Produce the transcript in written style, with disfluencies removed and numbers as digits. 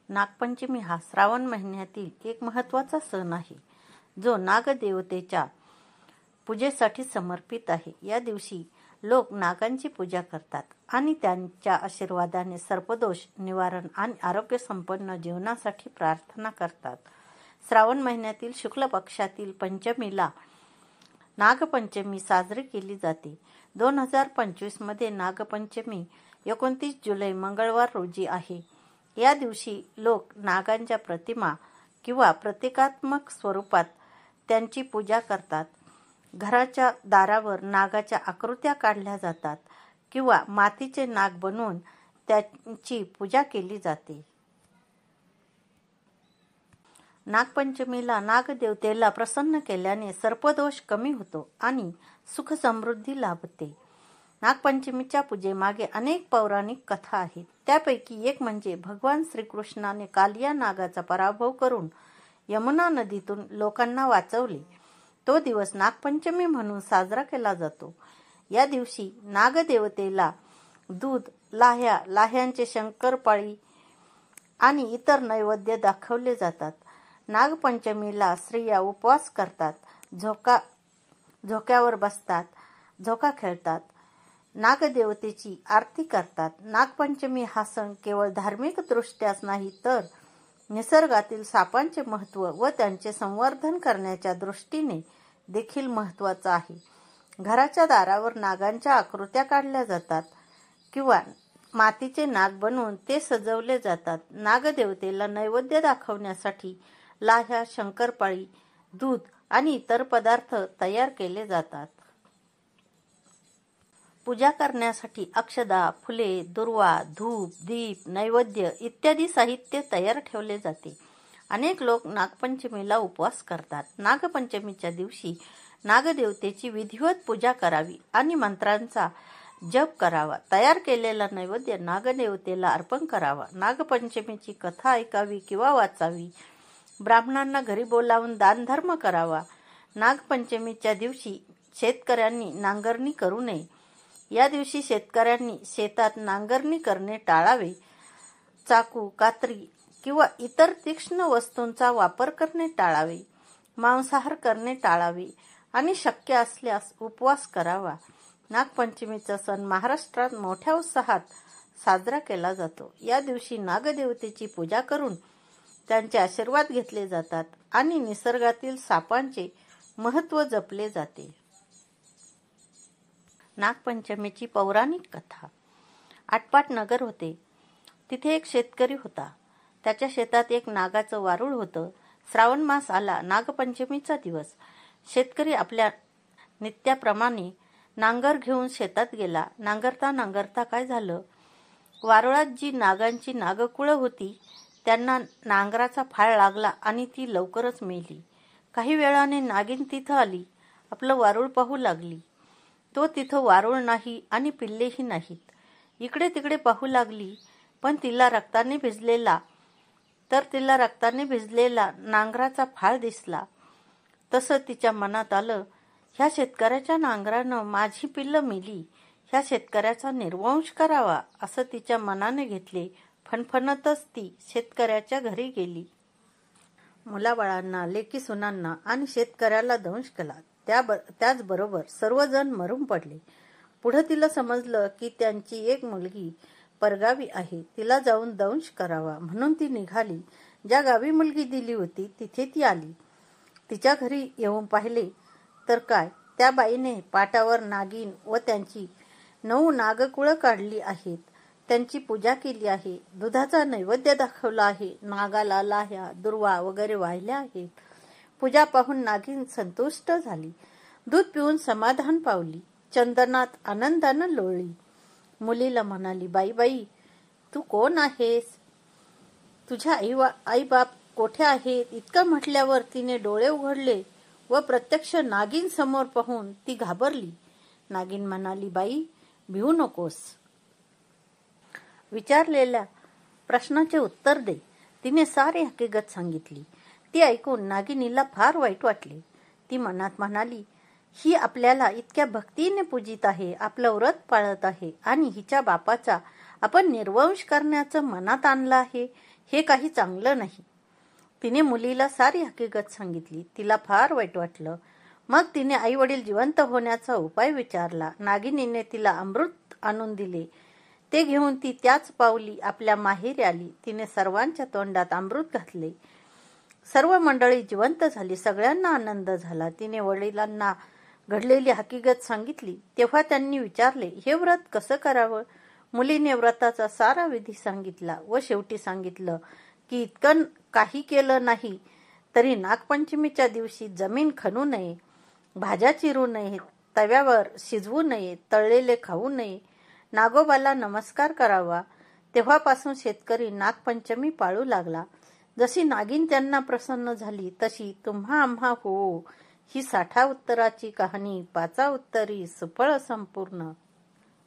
नागपंचमी हा श्रावण महिन्यातील एक महत्त्वाचा सण आहे, जो नागदेवतेच्या पूजेसाठी समर्पित आहे. या दिवशी लोक नागांची पूजा करतात आणि त्यांच्या आशीर्वादाने सर्पदोष निवारण आणि आरोग्यसंपन्न जीवनासाठी प्रार्थना करतात. श्रावण महिन्यातील शुक्ल पक्षातील पंचमीला नागपंचमी साजरी केली जाते. 2025 मध्ये नागपंचमी 29 जुलै मंगळवार रोजी आहे. या दिवशी लोक नागांच्या प्रतिमा किंवा प्रतिकात्मक स्वरूपात त्यांची पूजा करतात. घराच्या दारावर नागाच्या आकृत्या काढल्या जातात किंवा मातीचे नाग बनवून त्यांची पूजा केली जाते. नागपंचमीला नागदेवतेला प्रसन्न केल्याने सर्पदोष कमी होतो आणि सुख समृद्धी लाभते. नागपंचमीच्या पूजेमागे अनेक पौराणिक कथा आहेत. त्यापैकी एक म्हणजे भगवान श्रीकृष्णाने कालिया नागाचा पराभव करून यमुना नदीतून लोकांना वाचवले. तो दिवस नागपंचमी म्हणून साजरा केला जातो. या दिवशी नागदेवतेला दूध, लाह्यांचे शंकरपाळी आणि इतर नैवेद्य दाखवले जातात. नागपंचमीला स्त्रिया उपवास करतात, झोक्यावर बसतात, झोका खेळतात, नागदेवतेची आरती करतात. नागपंचमी हा सण केवळ धार्मिक दृष्ट्याच नाही तर निसर्गातील सापांचे महत्त्व व त्यांचे संवर्धन करण्याच्या दृष्टीने देखील महत्त्वाचा आहे. घराच्या दारावर नागांच्या आकृत्या काढल्या जातात किंवा मातीचे नाग बनवून ते सजवले जातात. नागदेवतेला नैवेद्य दाखवण्यासाठी लाह्या, शंकरपाळी, दूध आणि इतर पदार्थ तयार केले जातात. पूजा करण्यासाठी अक्षदा, फुले, दुर्वा, धूप, दीप, नैवेद्य इत्यादी साहित्य तयार ठेवले जाते. अनेक लोक नागपंचमीला उपवास करतात. नागपंचमीच्या दिवशी नागदेवतेची विधिवत पूजा करावी आणि मंत्रांचा जप करावा. तयार केलेला नैवेद्य नागदेवतेला अर्पण करावा. नागपंचमीची कथा ऐकावी किंवा वाचावी. ब्राह्मणांना घरी बोलावून दानधर्म करावा. नागपंचमीच्या दिवशी शेतकऱ्यांनी नांगरणी करू नये. या दिवशी शेतकऱ्यांनी शेतात नांगरणी करणे टाळावे. चाकू, कात्री किंवा इतर तीक्ष्ण वस्तूंचा वापर करणे टाळावे. मांसाहार करणे टाळावे आणि शक्य असल्यास उपवास करावा. नागपंचमीचा सण महाराष्ट्रात मोठ्या उत्साहात साजरा केला जातो. या दिवशी नागदेवतेची पूजा करून त्यांचे आशीर्वाद घेतले जातात आणि निसर्गातील सापांचे महत्त्व जपले जाते. नागपंचमीची पौराणिक कथा. आटपाट नगर होते. तिथे एक शेतकरी होता. त्याच्या शेतात एक नागाचं वारूळ होतं. श्रावण मास आला. नागपंचमीचा दिवस. शेतकरी आपल्या नित्याप्रमाणे नांगर घेऊन शेतात गेला. नांगरता काय झालं, वारुळात जी नागांची नागकुळं होती त्यांना नांगराचा फाळ लागला आणि ती लवकरच मेली. काही वेळाने नागिन तिथं आली. आपलं वारूळ पाहू लागली. तो तिथं वारूळ नाही आणि पिल्लेही नाहीत. इकडे तिकडे पाहू लागली, पण तिला रक्ताने भिजलेला नांगराचा फाळ दिसला. तसं तिच्या मनात आलं, ह्या शेतकऱ्याच्या नांगरानं माझी पिल्लं मेली. ह्या शेतकऱ्याचा निर्वंश करावा असं तिच्या मनाने घेतले. फणफणतच ती शेतकऱ्याच्या घरी गेली. मुलाबाळांना, लेकी सुनांना आणि शेतकऱ्याला दंश केला. त्याचबरोबर सर्वजण मरून पडले. पुढं तिला समजलं की त्यांची एक मुलगी परगावी आहे. तिला जाऊन दंश करावा म्हणून ती निघाली. ज्या गावी मुलगी दिली होती तिथे ती आली. तिच्या घरी येऊन पाहिले तर काय, त्या बाईने पाटावर नागिन व त्यांची 9 नागकुळं काढली आहेत. त्यांची पूजा केली आहे. दुधाचा नैवेद्य दाखवला आहे. नागाला लाह्या, दुर्वा वगैरे वाहिल्या आहेत. पूजा पाहून नागिन संतुष्ट झाली. दूध पिऊन समाधान पावली. चंदनात आनंदानं लोळली. मुलीला म्हणाली, बाई, तू कोण आहेस? तुझ्या आई-बाप कोठे आहेत? इतकं म्हटल्यावर तिने डोळे उघडले व प्रत्यक्ष नागिन समोर पाहून ती घाबरली. नागिन म्हणाली, बाई, भिवू नकोस. विचारलेल्या प्रश्नाचे उत्तर दे. तिने सारी हकीकत सांगितली. ती ऐकून नागिनीला फार वाईट वाटले. ती मनात म्हणाली, ही आपल्याला इतक्या भक्तीने पूजित आहे, आपलं व्रत पाळत आहे आणि हिच्या बापाचा आपण निर्वंश करण्याचं मनात आणलं आहे. हे काही चांगलं नाही. तिने मुलीला सारी हकीकत सांगितली. तिला फार वाईट वाटलं. मग तिने आई वडील जिवंत होण्याचा उपाय विचारला. नागिनीने तिला अमृत आणून दिले. ते घेऊन ती त्याच पावली आपल्या माहेरी आली. तिने सर्वांच्या तोंडात अमृत घातले. सर्व मंडळी जिवंत झाली. सगळ्यांना आनंद झाला. तिने वडिलांना घडलेली हकीकत सांगितली. तेव्हा त्यांनी विचारले, हे व्रत कसं करावं? मुलीने व्रताचा सारा विधी सांगितला व शेवटी सांगितलं की इतकं काही केलं नाही तरी नागपंचमीच्या दिवशी जमीन खणू नये, भाज्या चिरू नये, तव्यावर शिजवू नये, तळलेले खाऊ नये, नागोबाला नमस्कार करावा. तेव्हापासून शेतकरी नागपंचमी पाळू लागला. जशी नागिन त्यांना प्रसन्न झाली तशी तुम्हा आम्हा हो ही 60 उत्तराची कहाणी 5 उत्तरी सुफळ संपूर्ण.